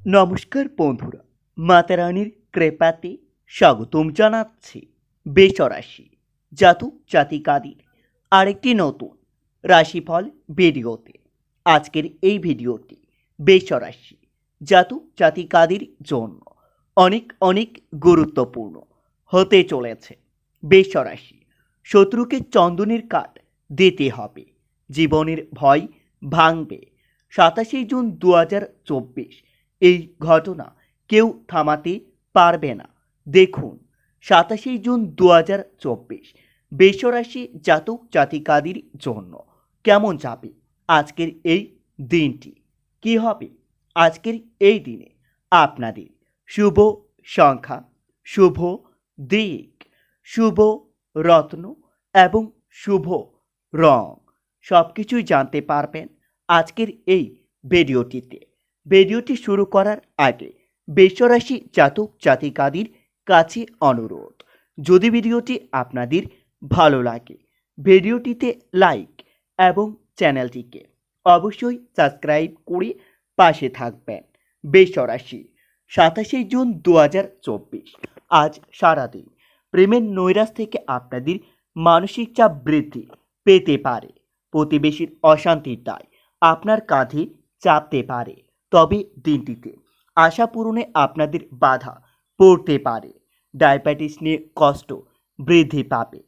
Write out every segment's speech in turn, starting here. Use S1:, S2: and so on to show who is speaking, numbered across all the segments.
S1: নমস্কার বন্ধুরা, মাতা রানীর কৃপাতে স্বাগতম জানাচ্ছি বেসরাশি জাতক জাতিকাদের আরেকটি নতুন রাশিফল ভিডিওতে। আজকের এই ভিডিওটি বেসরাশি জাতক জাতিকাদের জন্য অনেক অনেক গুরুত্বপূর্ণ হতে চলেছে। বেসরাশি শত্রুকে চন্দনের কাঠ দিতে হবে, জীবনের ভয় ভাঙবে। 27 জুন 2024 এই ঘটনা কেউ থামাতে পারবে না। দেখুন 27 জুন 2024 বৃষরাশি জাতক জাতিকাদের জন্য কেমন যাবে আজকের এই দিনটি। কি হবে আজকের এই দিনে আপনাদের শুভ সংখ্যা, শুভ দিক, শুভ রত্ন এবং শুভ রং সব কিছুই জানতে পারবেন আজকের এই ভিডিওটিতে। ভিডিওটি শুরু করার আগে বৃষরাশি জাতক জাতিকাদের কাছে অনুরোধ, যদি ভিডিওটি আপনাদের ভালো লাগে ভিডিওটিতে লাইক এবং চ্যানেলটিকে অবশ্যই সাবস্ক্রাইব করে পাশে থাকবেন। বৃষরাশি 27 জুন 2024 আজ সারাদিন প্রেমের নৈরাশ থেকে আপনাদের মানসিক চাপ বৃদ্ধি পেতে পারে। প্রতিবেশীর অশান্তির দায় আপনার কাঁধে চাপতে পারে, তবে দিনটিতে আশা পূরণে আপনাদের বাধা পড়তে পারে। ডায়াবেটিস নিয়ে কষ্ট বৃদ্ধি পাবে,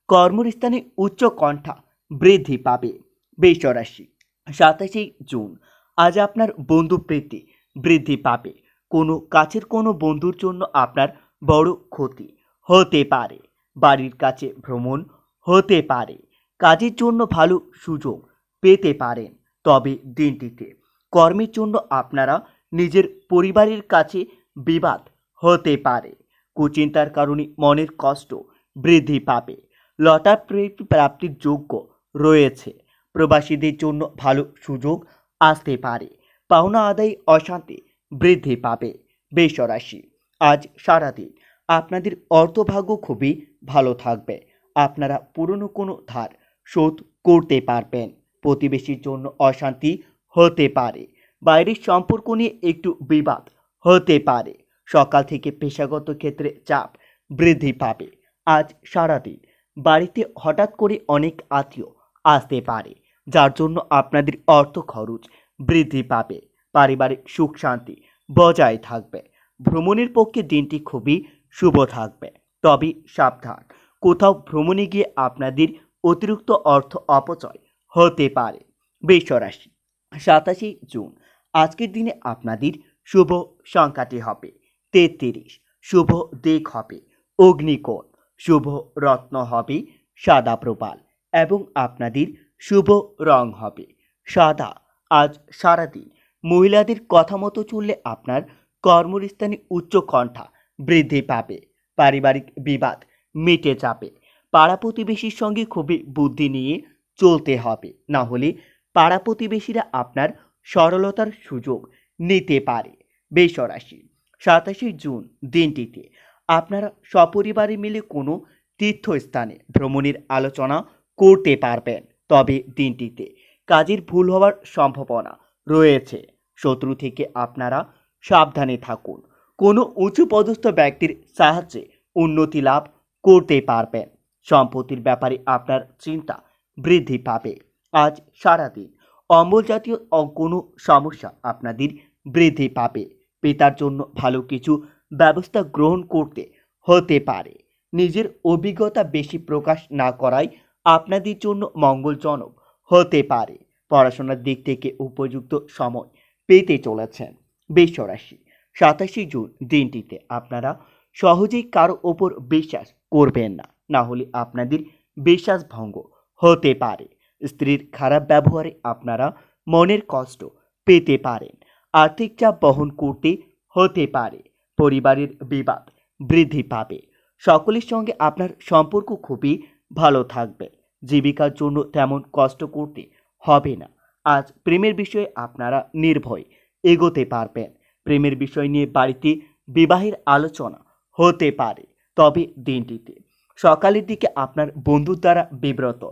S1: কর্মস্থানে উচ্চকণ্ঠা বৃদ্ধি পাবে। বৃষরাশি 27 জুন আজ আপনার বন্ধুপ্রীতি বৃদ্ধি পাবে। কোনো কাছের কোনো বন্ধুর জন্য আপনার বড় ক্ষতি হতে পারে। বাড়ির কাছে ভ্রমণ হতে পারে, কাজের জন্য ভালো সুযোগ পেতে পারেন। তবে দিনটিতে কর্মের জন্য আপনারা নিজের পরিবারের কাছে বিবাদ হতে পারে। কুচিন্তার কারণে মনের কষ্ট বৃদ্ধি পাবে। লটারি প্রাপ্তির যোগ্য রয়েছে। প্রবাসীদের জন্য ভালো সুযোগ আসতে পারে। পাওনা আদায় অশান্তি বৃদ্ধি পাবে। বৃষরাশি আজ সারাদিন আপনাদের অর্থভাগ্য খুবই ভালো থাকবে। আপনারা পুরনো কোনো ধার শোধ করতে পারবেন। প্রতিবেশীর জন্য অশান্তি হতে পারে। বাইরের সম্পর্ক নিয়ে একটু বিবাদ হতে পারে। সকাল থেকে পেশাগত ক্ষেত্রে চাপ বৃদ্ধি পাবে। আজ সারাদিন বাড়িতে হঠাৎ করে অনেক আত্মীয় আসতে পারে, যার জন্য আপনাদের অর্থ খরচ বৃদ্ধি পাবে। পারিবারিক সুখ শান্তি বজায় থাকবে। ভ্রমণের পক্ষে দিনটি খুবই শুভ থাকবে, তবে সাবধান, কোথাও ভ্রমণে গিয়ে আপনাদের অতিরিক্ত অর্থ অপচয় হতে পারে। বৃষরাশি 27 জুন আজকের দিনে আপনাদের শুভ সংখ্যাটি হবে 33, শুভ দিক হবে অগ্নিকোণ, শুভ রত্ন হবে সাদা প্রবাল এবং আপনাদের শুভ রং হবে সাদা। আজ সারাদিন মহিলাদের কথা মতো চললে আপনার কর্মস্থানে উচ্চকণ্ঠা বৃদ্ধি পাবে। পারিবারিক বিবাদ মিটে যাবে। পাড়া প্রতিবেশীর সঙ্গে খুবই বুদ্ধি নিয়ে চলতে হবে, না হলে পাড়া প্রতিবেশীরা আপনার সরলতার সুযোগ নিতে পারে। বৃষরাশি 27 জুন দিনটিতে আপনারা সপরিবারে মিলে কোনো তীর্থস্থানে ভ্রমণের আলোচনা করতে পারবেন। তবে দিনটিতে কাজের ভুল হওয়ার সম্ভাবনা রয়েছে। শত্রু থেকে আপনারা সাবধানে থাকুন। কোনো উঁচু পদস্থ ব্যক্তির সাহায্যে উন্নতি লাভ করতে পারবেন। সম্পত্তির ব্যাপারে আপনার চিন্তা বৃদ্ধি পাবে। আজ সারাদিন অম্ল জাতীয় কোনো সমস্যা আপনাদের বৃদ্ধি পাবে। পিতার জন্য ভালো কিছু ব্যবস্থা গ্রহণ করতে হতে পারে। নিজের অভিজ্ঞতা বেশি প্রকাশ না করাই আপনাদের জন্য মঙ্গলজনক হতে পারে। পড়াশোনার দিক থেকে উপযুক্ত সময় পেতে চলেছেন। বৃষরাশি 27 জুন দিনটিতে আপনারা সহজেই কারো ওপর বিশ্বাস করবেন না, না হলে আপনাদের বিশ্বাস ভঙ্গ হতে পারে। স্ত্রীর খারাপ ব্যবহারে আপনারা মনের কষ্ট পেতে পারেন। আর্থিক চাপ বহন করতে হতে পারে। পরিবারের বিবাদ বৃদ্ধি পাবে। সকলের সঙ্গে আপনার সম্পর্ক খুবই ভালো থাকবে। জীবিকার জন্য তেমন কষ্ট করতে হবে না। আজ প্রেমের বিষয়ে আপনারা নির্ভয়ে এগোতে পারবেন। প্রেমের বিষয় নিয়ে বাড়িতে বিবাহের আলোচনা হতে পারে। তবে দিনটিতে সকালের দিকে আপনার বন্ধুর দ্বারা বিব্রত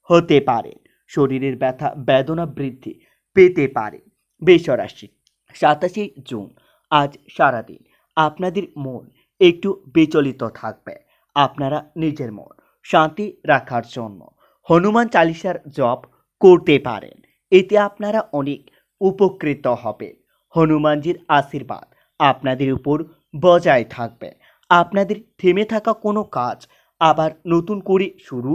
S1: হতে পারেন। শরীরের ব্যথা বেদনা বৃদ্ধি পেতে পারে। বৃষরাশি 27 জুন আজ সারাদিন আপনাদের মন একটু বিচলিত থাকবে। আপনারা নিজের মন শান্তি রাখার জন্য হনুমান চালিসার জপ করতে পারেন। এতে আপনারা অনেক উপকৃত হবেন। হনুমানজির আশীর্বাদ আপনাদের উপর বজায় থাকবে। আপনাদের থেমে থাকা কোনো কাজ আবার নতুন করে শুরু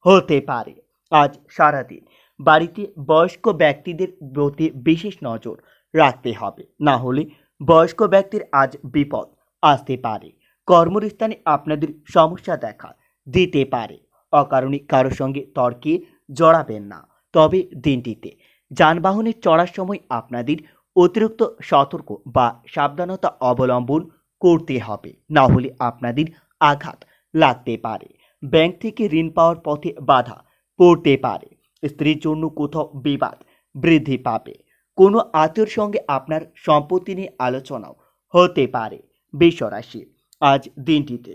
S1: হতে পারে। আজ সারাদিন বাড়িতে বয়স্ক ব্যক্তিদের প্রতি বিশেষ নজর রাখতে হবে, না হলে বয়স্ক ব্যক্তির আজ বিপদ আসতে পারে। কর্মস্থানে আপনাদের সমস্যা দেখা দিতে পারে। অকারণে কারো সঙ্গে তর্কে জড়াবেন না। তবে দিনটিতে যানবাহনে চড়ার সময় আপনাদের অতিরিক্ত সতর্ক বা সাবধানতা অবলম্বন করতে হবে, না হলে আপনাদের আঘাত লাগতে পারে। ব্যাংক থেকে ঋণ পাওয়ার পথে বাধা পড়তে পারে। স্ত্রীর জন্য কোথাও বিবাদ বৃদ্ধি পাবে। কোনো আত্মীয়র সঙ্গে আপনার সম্পত্তি নিয়ে আলোচনাও হতে পারে। বৃষ রাশি, আজ দিনটিতে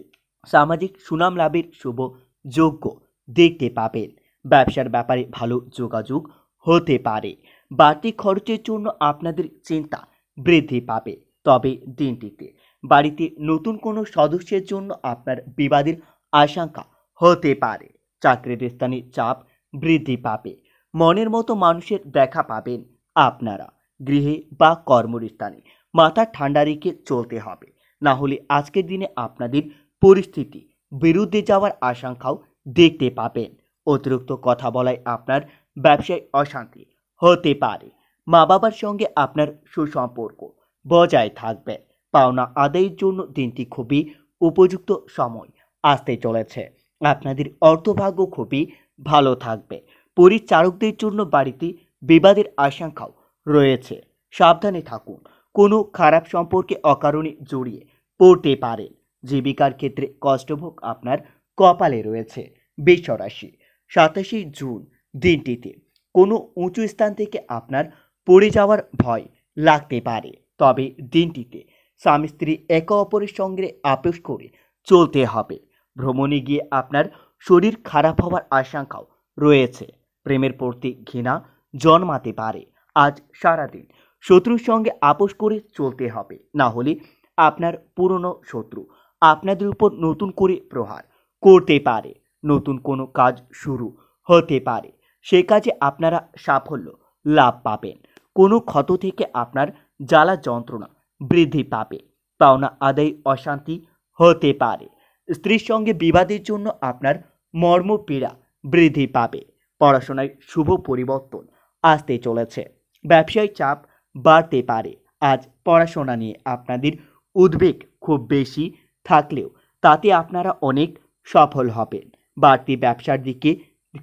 S1: সামাজিক সুনাম লাভের শুভ যোগ্য দেখতে পাবেন। ব্যবসার ব্যাপারে ভালো যোগাযোগ হতে পারে। বাড়তি খরচের জন্য আপনাদের চিন্তা বৃদ্ধি পাবে। তবে দিনটিতে বাড়িতে নতুন কোনো সদস্যের জন্য আপনার বিবাদের আশঙ্কা হতে পারে। চাকরির স্থানে চাপ বৃদ্ধি পাবে। মনের মতো মানুষের দেখা পাবেন আপনারা। গৃহে বা কর্মস্থানে মাথা ঠান্ডা রেখে চলতে হবে, না হলে আজকের দিনে আপনাদের পরিস্থিতি বিরুদ্ধে যাওয়ার আশঙ্কাও দেখতে পাবেন। অতিরিক্ত কথা বলায় আপনার ব্যবসায় অশান্তি হতে পারে। মা বাবার সঙ্গে আপনার সুসম্পর্ক বজায় থাকবে। পাওনা আদায়ের জন্য দিনটি খুবই উপযুক্ত সময় আসতে চলেছে। আপনাদের অর্থভাগ্য খুবই ভালো থাকবে। পরিচারকদের জন্য বাড়িতে বিবাদের আশঙ্কাও রয়েছে। সাবধানে থাকুন। কোনো খারাপ সম্পর্কে অকারণে জড়িয়ে পড়তে পারেন। জীবিকার ক্ষেত্রে কষ্টভোগ আপনার কপালে রয়েছে। বৃষ রাশি, 27 জুন দিনটিতে কোনো উঁচু স্থান থেকে আপনার পড়ে যাওয়ার ভয় লাগতে পারে। তবে দিনটিতে স্বামী স্ত্রী একে অপরের সঙ্গে আপোষ করে চলতে হবে। ভ্রমণে গিয়ে আপনার শরীর খারাপ হওয়ার আশঙ্কাও রয়েছে। প্রেমের প্রতি ঘৃণা জন্মাতে পারে। আজ সারাদিন শত্রুর সঙ্গে আপোষ করে চলতে হবে, না হলে আপনার পুরনো শত্রু আপনাদের উপর নতুন করে প্রহার করতে পারে। নতুন কোনো কাজ শুরু হতে পারে। সে কাজে আপনারা সাফল্য লাভ পাবেন। কোনো ক্ষত থেকে আপনার জ্বালা যন্ত্রণা বৃদ্ধি পাবে। পাওনা আদায় অশান্তি হতে পারে। স্ত্রীর সঙ্গে বিবাদের জন্য আপনার মর্মপীড়া বৃদ্ধি পাবে। পড়াশোনায় শুভ পরিবর্তন আসতে চলেছে। ব্যবসায় চাপ বাড়তে পারে। আজ পড়াশোনা নিয়ে আপনাদের উদ্বেগ খুব বেশি থাকলেও তাতে আপনারা অনেক সফল হবেন। বাড়তি ব্যবসার দিকে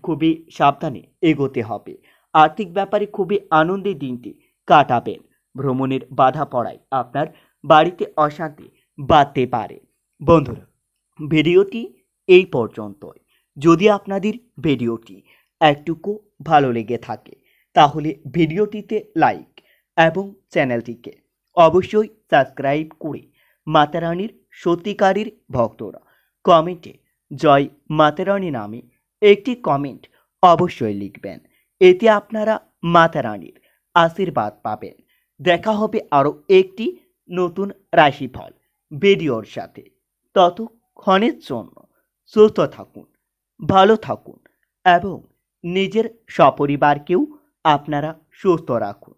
S1: খুবই সাবধানে এগোতে হবে। আর্থিক ব্যাপারে খুবই আনন্দের দিনটি কাটাবেন। ভ্রমণের বাধা পড়ায় আপনার বাড়িতে অশান্তি বাড়তে পারে। বন্ধুরা, ভিডিওটি এই পর্যন্তই। যদি আপনাদের ভিডিওটি একটুকু ভালো লেগে থাকে তাহলে ভিডিওটিতে লাইক এবং চ্যানেলটিকে অবশ্যই সাবস্ক্রাইব করে মাতারানির সত্যিকারের ভক্তরা কমেন্টে জয় মাতারানী নামে একটি কমেন্ট অবশ্যই লিখবেন। এতে আপনারা মাতারানির আশীর্বাদ পাবেন। দেখা হবে আরও একটি নতুন রাশিফল ভিডিওর সাথে। ততক্ষণের জন্য সুস্থ থাকুন, ভালো থাকুন এবং নিজের সপরিবারকেও আপনারা সুস্থ রাখুন।